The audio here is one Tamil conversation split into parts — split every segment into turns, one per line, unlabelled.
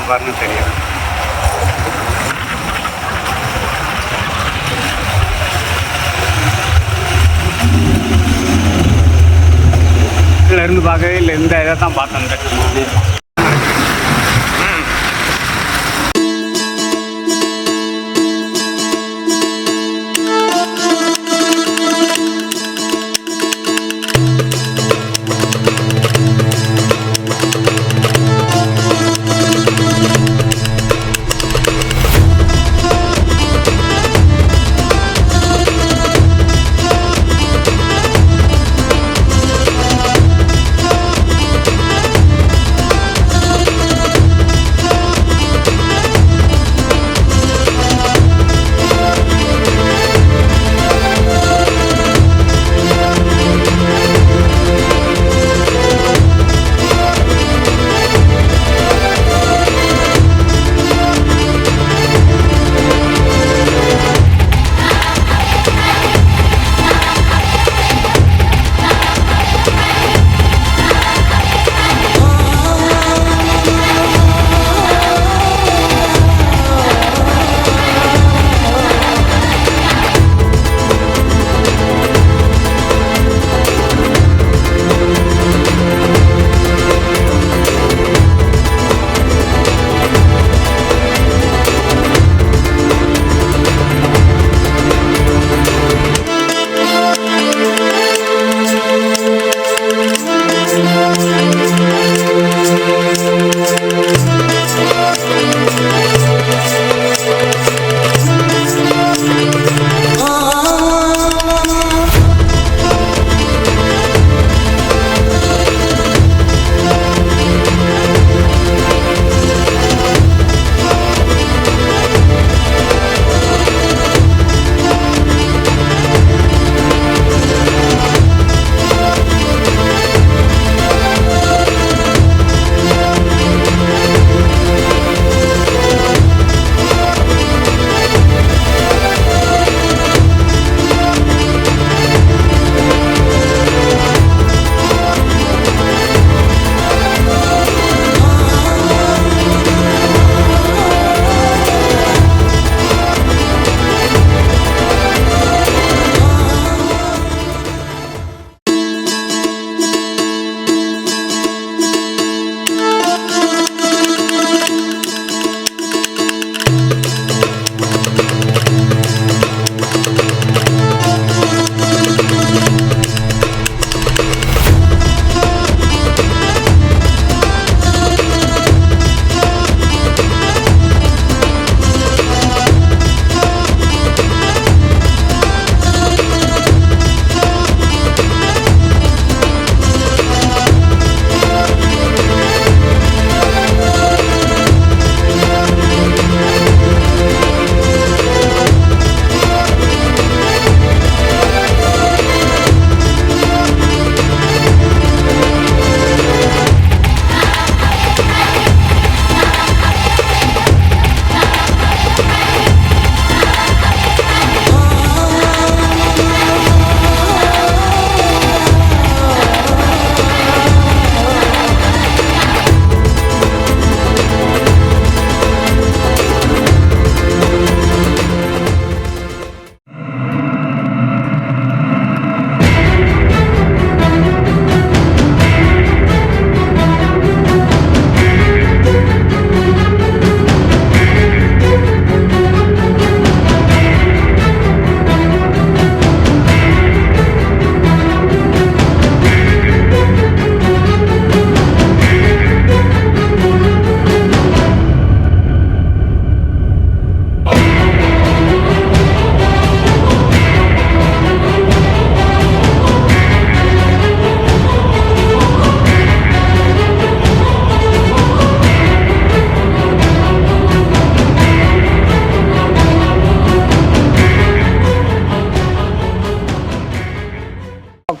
பாருங்க தெரியும். இருந்து பார்க்கவே இல்லை, இந்த இதை தான் பார்த்தேன்.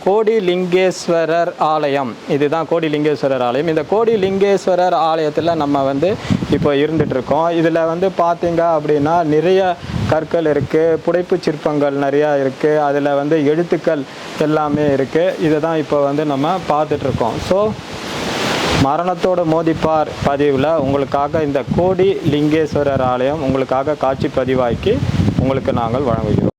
கோடிலிங்கேஸ்வரர் ஆலயம். இதுதான் கோடிலிங்கேஸ்வரர் ஆலயம். இந்த கோடிலிங்கேஸ்வரர் ஆலயத்தில் நம்ம இப்போ இருந்துகிட்ருக்கோம். இதில் பார்த்தீங்க அப்படின்னா நிறைய கற்கள் இருக்குது, புடைப்பு சிற்பங்கள் நிறையா இருக்குது, அதில் எழுத்துக்கள் எல்லாமே இருக்குது. இதை தான் இப்போ நம்ம பார்த்துட்ருக்கோம். ஸோ மரணத்தோடு மோதிப்பார் பதிவில் உங்களுக்காக இந்த கோடி லிங்கேஸ்வரர் ஆலயம் உங்களுக்காக காட்சி பதிவாக்கி உங்களுக்கு நாங்கள் வழங்குகிறோம்.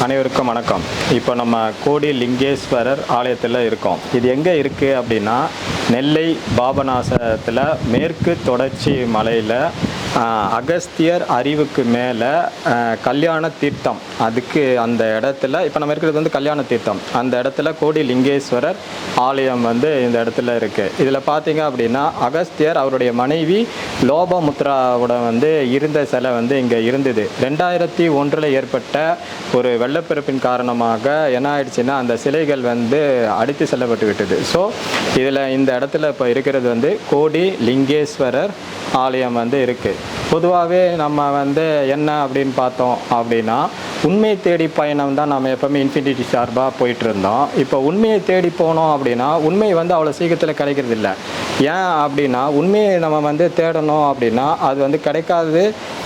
அனைவருக்கும் வணக்கம். இப்போ நம்ம கோடி லிங்கேஸ்வரர் ஆலயத்தில் இருக்கோம். இது எங்கே இருக்குது அப்படின்னா நெல்லை பாபநாசத்தில் மேற்கு தொடர்ச்சி மலையில் அகஸ்தியர் அருவிக்கு மேலே கல்யாண தீர்த்தம், அதுக்கு அந்த இடத்துல இப்போ நம்ம இருக்கிறது வந்து கல்யாண தீர்த்தம், அந்த இடத்துல கோடி லிங்கேஸ்வரர் ஆலயம் வந்து இந்த இடத்துல இருக்குது. இதில் பார்த்தீங்க அப்படின்னா அகஸ்தியர் அவருடைய மனைவி லோபமுத்ராவோட வந்து இருந்த சிலை வந்து இங்கே இருந்தது. 2001 ஏற்பட்ட ஒரு வெள்ளப்பெருப்பின் காரணமாக என்ன ஆயிடுச்சுன்னா அந்த சிலைகள் வந்து அடித்து செல்லப்பட்டு விட்டது. ஸோ இதில் இந்த இடத்துல இப்போ இருக்கிறது வந்து கோடி லிங்கேஸ்வரர் ஆலயம் வந்து இருக்குது. பொதுவாகவே நம்ம வந்து என்ன அப்படின்னு பார்த்தோம் அப்படின்னா உண்மையை தேடி பயணம் தான் நம்ம எப்போவுமே இன்ஃபினிட்டி சார்பாக போயிட்டு இருந்தோம். இப்போ உண்மையை தேடி போனோம் அப்படின்னா உண்மை வந்து அவ்வளோ சீக்கிரத்தில் கிடைக்கிறது இல்லை. ஏன் அப்படின்னா உண்மையை நம்ம வந்து தேடணும் அப்படின்னா அது வந்து கிடைக்காது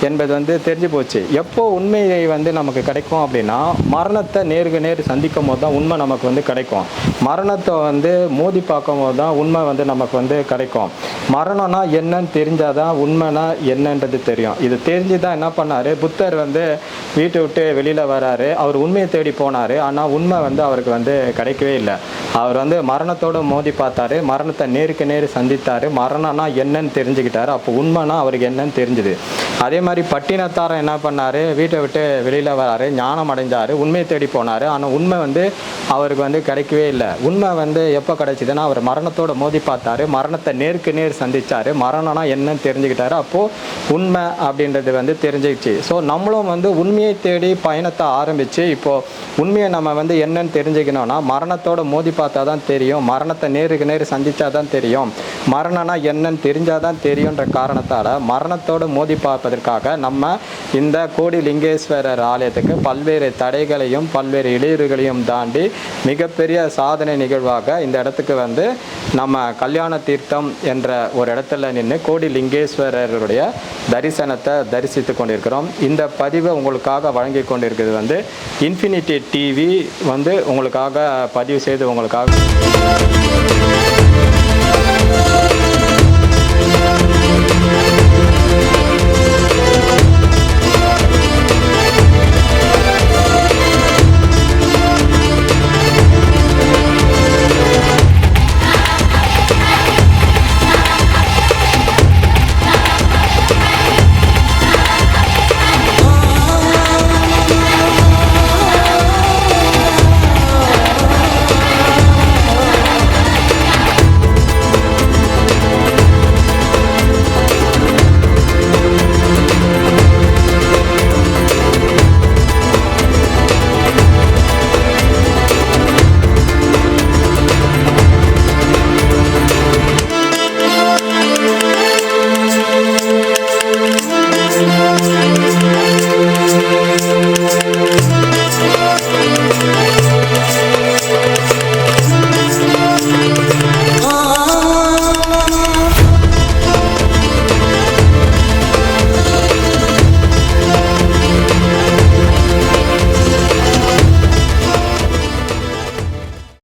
என்பது வந்து தெரிஞ்சு போச்சு. எப்போ உண்மையை வந்து நமக்கு கிடைக்கும் அப்படின்னா மரணத்தை நேருக்கு நேர் சந்திக்கும் போது தான் உண்மை நமக்கு வந்து கிடைக்கும். மரணத்தை வந்து மோதி பார்க்கும் போது தான் உண்மை வந்து நமக்கு வந்து கிடைக்கும். மரணம்னா என்னன்னு தெரிஞ்சாதான் உண்மைனா என்னன்றது தெரியும். இது தெரிஞ்சு தான் என்ன பண்ணார் புத்தர் வந்து வீட்டை விட்டு வெளியில் வராரு. அவர் உண்மையை தேடி போனார். ஆனால் உண்மை வந்து அவருக்கு வந்து கிடைக்கவே இல்லை. அவர் வந்து மரணத்தோடு மோதி பார்த்தாரு, மரணத்தை நேருக்கு நேர் சந்தித்தார், மரணம்னா என்னன்னு தெரிஞ்சுக்கிட்டாரு. அப்போ உண்மைனா அவருக்கு என்னன்னு தெரிஞ்சுது. அதே மாதிரி பட்டினத்தாரன் என்ன பண்ணார், வீட்டை விட்டு வெளியில் வராரு, ஞானம் அடைஞ்சார், உண்மையை தேடி போனார். ஆனால் உண்மை வந்து அவருக்கு வந்து கிடைக்கவே இல்லை. உண்மை வந்து எப்போ கிடைச்சிதுன்னா அவர் மரணத்தோடு மோதி பார்த்தாரு, மரணத்தை நேருக்கு நேர் சந்தித்தார், மரணம்னா என்னன்னு தெரிஞ்சுக்கிட்டாரு. அப்போது உண்மை அப்படின்றது வந்து தெரிஞ்சிச்சு. ஸோ நம்மளும் வந்து உண்மையை தேடி பயணத்தை ஆரம்பித்து இப்போது உண்மையை நம்ம வந்து என்னன்னு தெரிஞ்சுக்கணும்னா மரணத்தோட மோதி பார்த்தா தான் தெரியும், மரணத்தை நேருக்கு நேர் சந்தித்தா தான் தெரியும், மரணம்னா என்னன்னு தெரிஞ்சால் தான் தெரியுன்ற காரணத்தால் மரணத்தோடு மோதி பார்ப்பதற்காக நம்ம இந்த கோடி லிங்கேஸ்வரர் ஆலயத்துக்கு பல்வேறு தடைகளையும் பல்வேறு இடையூறுகளையும் தாண்டி மிகப்பெரிய சாதனை நிகழ்வாக இந்த இடத்துக்கு வந்து நம்ம கல்யாண தீர்த்தம் என்ற ஒரு இடத்துல நின்று கோடி லிங்கேஸ்வரருடைய தரிசனத்தை தரிசித்து கொண்டிருக்கிறோம். இந்த பதிவை உங்களுக்காக வழங்கி கொண்டிருக்கிறது வந்து இன்ஃபினிட்டி டிவி வந்து உங்களுக்காக பதிவு செய்து உங்களுக்காக